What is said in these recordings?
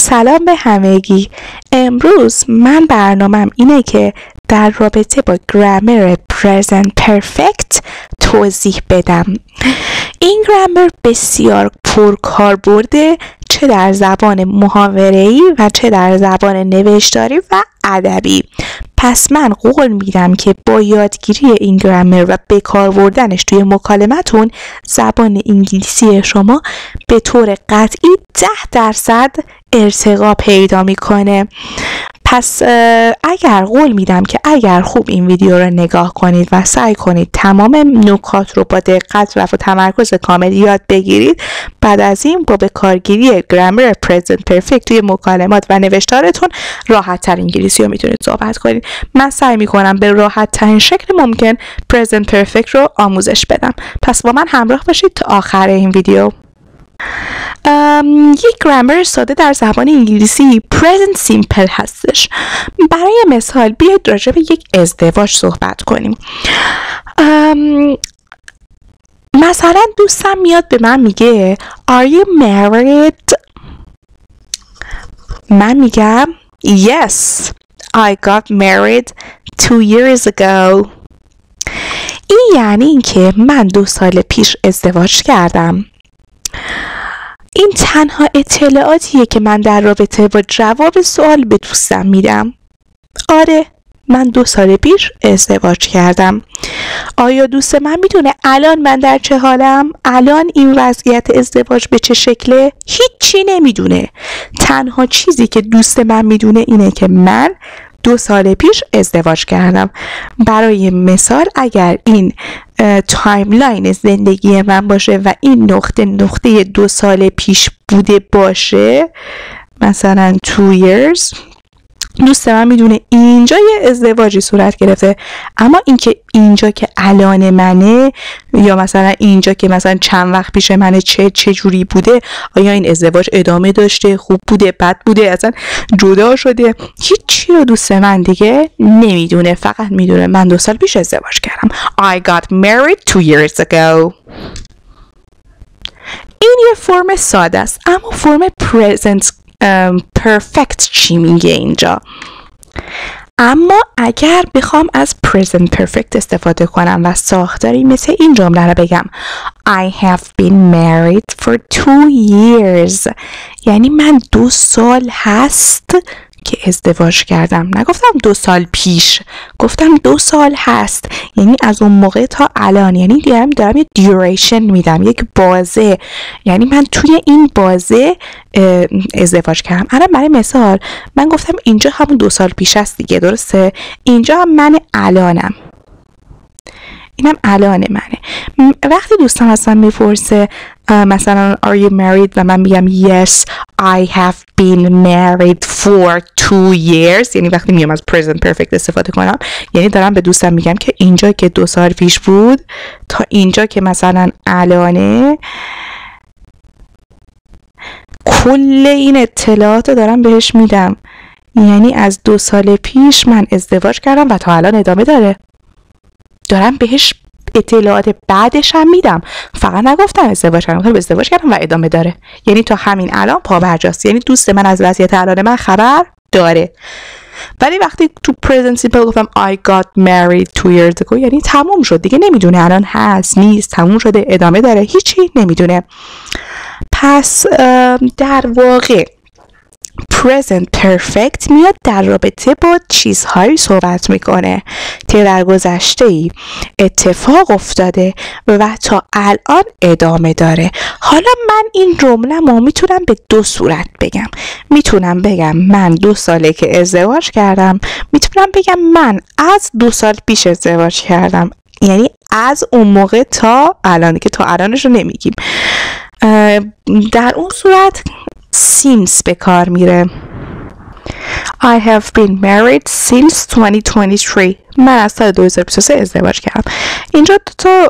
سلام به همگی. امروز من برنامه‌م اینه که در رابطه با گرامر present perfect توضیح بدم. این گرامر بسیار پرکاربرده، چه در زبان محاوره‌ای و چه در زبان نوشتاری و ادبی. پس من قول میدم که با یادگیری این گرامر و به کار بردنش توی مکالمتون زبان انگلیسی شما به طور قطعی 10% ارتقا پیدا میکنه. پس قول میدم که اگر خوب این ویدیو رو نگاه کنید و سعی کنید تمام نکات رو با دقت و تمرکز کامل یاد بگیرید، بعد از این با به کارگیری گرامر پرزنت پرفکت توی مکالمات و نوشتارتون راحت تر انگلیسی رو میتونید صحبت کنید. من سعی میکنم به راحت ترین شکل ممکن پرزنت پرفکت رو آموزش بدم. پس با من همراه باشید تا آخر این ویدیو. یک گرامر ساده در زبان انگلیسی present simple هستش. برای مثال بیاید راجع به یک ازدواج صحبت کنیم. مثلا دوستم میاد به من میگه Are you married؟ من میگم Yes, I got married 2 years ago. این یعنی این که من 2 سال پیش ازدواج کردم. این تنها اطلاعاتیه که من در رابطه با جواب سوال به دوستم میدم. آره، من 2 سال پیش ازدواج کردم. آیا دوست من میدونه الان من در چه حالم؟ الان این وضعیت ازدواج به چه شکله؟ هیچی نمیدونه. تنها چیزی که دوست من میدونه اینه که من 2 سال پیش ازدواج کردم. برای مثال اگر این تایملاین زندگی من باشه و این نقطه 2 سال پیش بوده باشه، مثلا 2 years، دوست من میدونه اینجا یه ازدواجی صورت گرفته. اما اینکه اینجا که الان منه یا مثلا اینجا که مثلا چند وقت پیش منه چه جوری بوده، آیا این ازدواج ادامه داشته، خوب بوده، بد بوده، اصلا جدا شده، هیچی رو دوست من دیگه نمیدونه. فقط میدونه من 2 سال پیش ازدواج کردم. I got married 2 years ago. این یه فرم ساده است. اما فرم present perfect چی میگه اینجا؟ اما اگر بخوام از present perfect استفاده کنم و ساختاری مثل این جمله رو بگم I have been married for 2 years، یعنی من 2 سال هست که ازدواج کردم. نگفتم 2 سال پیش، گفتم 2 سال هست، یعنی از اون موقع تا الان. یعنی دارم یه duration میدم، یک بازه، یعنی من توی این بازه ازدواج کردم. الان برای مثال من گفتم اینجا همون 2 سال پیش است دیگه، درسته؟ اینجا هم من الانم، اینم الان منه. وقتی دوستم اصلا میپرسه مثلا are you married و من میگم yes I have been married for 2 years، یعنی وقتی میام از present perfect استفاده کنم یعنی دارم به دوستم میگم که اینجا که 2 سال پیش بود تا اینجا که مثلا الانه، کل این اطلاعات رو دارم بهش میدم. یعنی از 2 سال پیش من ازدواج کردم و تا الان ادامه داره. دارم بهش اطلاعات بعدش هم میدم. فقط نگفتم ازدواج کردم، ازدواج کردم و ادامه داره. یعنی تا همین الان پابرجاست. یعنی دوست من از وضعیت الان من خبر داره. ولی وقتی تو present simple گفتم I got married 2 years ago، یعنی تموم شد دیگه، نمیدونه الان هست نیست، تموم شده، ادامه داره، هیچی نمیدونه. پس در واقع present perfect میاد در رابطه با چیزهایی صحبت میکنه که در گذشته اتفاق افتاده و تا الان ادامه داره. حالا من این جمله ما میتونم به 2 صورت بگم. میتونم بگم من 2 ساله که ازدواج کردم، میتونم بگم من از 2 سال پیش ازدواج کردم، یعنی از اون موقع تا الان، که تا الانش رو نمیگیم. در اون صورت since به کار میره. I have been married since 2023. من از سال 2023 ازدواج کردم. اینجا تو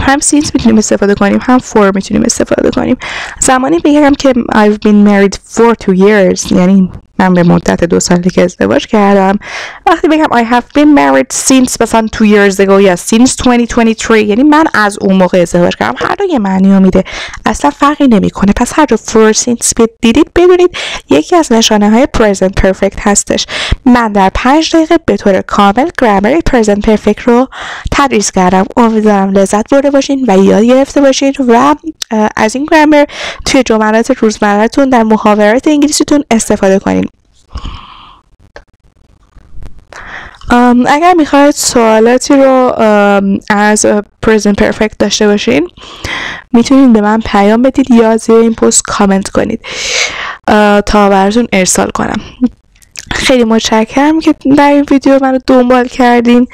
هم since میتونیم استفاده کنیم، هم for میتونیم استفاده کنیم. زمانی بگم که I've been married for 2 years، یعنی من به مدت 2 سالی که ازدواج کردم. وقتی بگم I have been married since مثلا 2 years ago یا since 2023 یعنی من از اون موقع ازدواج کردم، هر دو یه معنی رو میده، اصلا فرقی نمیکنه. پس هر جا for since دیدید بدونید یکی از نشانه های present perfect هستش. من در 5 دقیقه به طور کامل گرامر present perfect رو تدریس کردم. امیدوارم لذت برده باشین و یاد گرفته باشین و از این گرامر توی جملات روزمره‌تون در محاورات انگلیسیتون استفاده کنین. اگر میخواید سوالاتی رو از present perfect داشته باشین میتونید به من پیام بدید یا زیر این پست کامنت کنید تا براتون ارسال کنم. خیلی متشکرم که در این ویدیو منو دنبال کردین.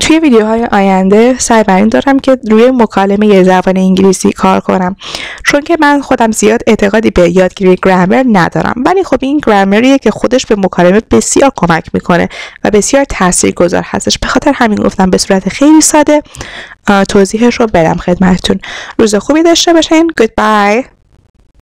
توی ویدیوهای آینده سعی بر این دارم که روی مکالمه زبان انگلیسی کار کنم، چون که من خودم زیاد اعتقادی به یادگیری گرامر ندارم، ولی خب این گرامریه که خودش به مکالمه بسیار کمک میکنه و بسیار تاثیرگذار هستش. به خاطر همین گفتم به صورت خیلی ساده توضیحش رو بدم خدمتتون. روز خوبی داشته باشین. Goodbye.